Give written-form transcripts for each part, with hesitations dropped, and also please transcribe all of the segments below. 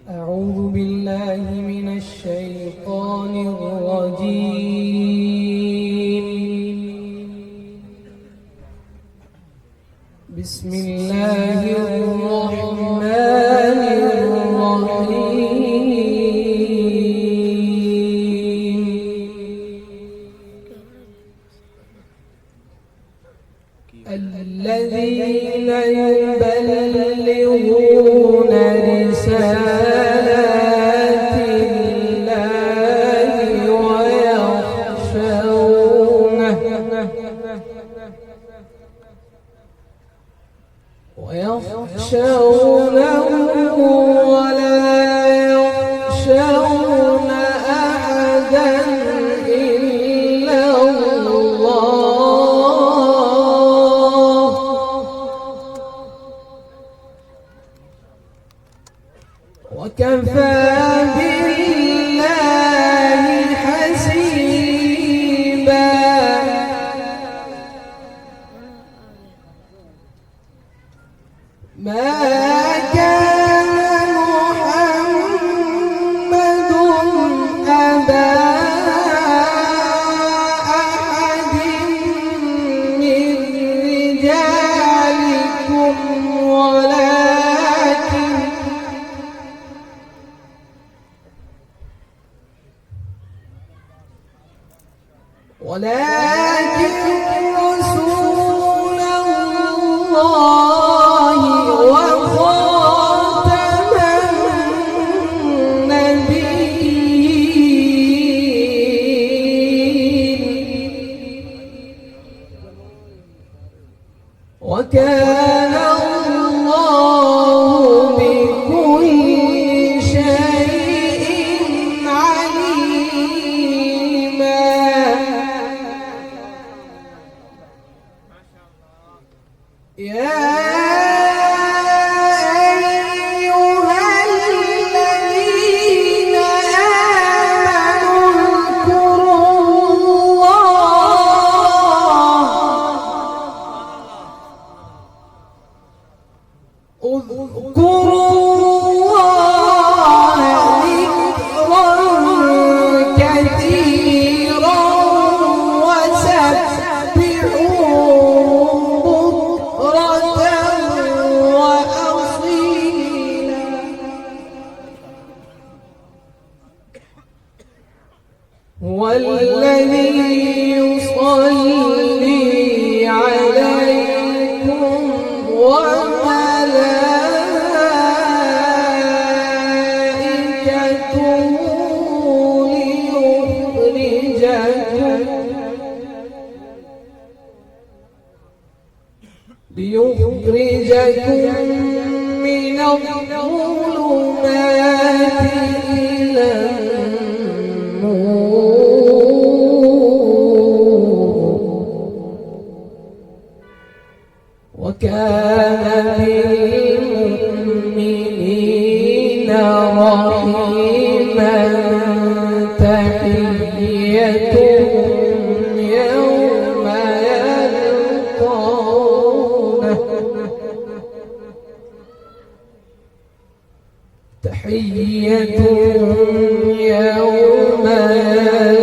أعوذ بالله من الشيطان الرجيم. بسم الله الرحمن الرحيم. الذين يبلغون رسالات الله ويخشونه ولا يخشون أحدا إلا الله وكفى بالله حسيبا. ما كان محمد أبا أحد من رجالكم ولكن رسول الله وخاتم النبيين وكان الله بكل شيء عليما. يا أيها الذين آمنوا اذكروا الله ذكرا كثيرا هو الذي يصلي عليكم وملائكته ليخرجكم من الظلمات إلى وكان بالمؤمنين رحيما. تحيتهم يوم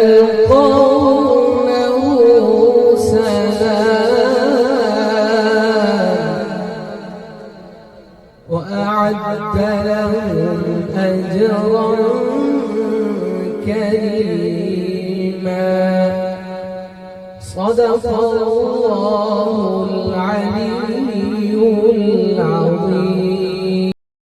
يلقونه وأعد لهم أجرا كريما. صدق الله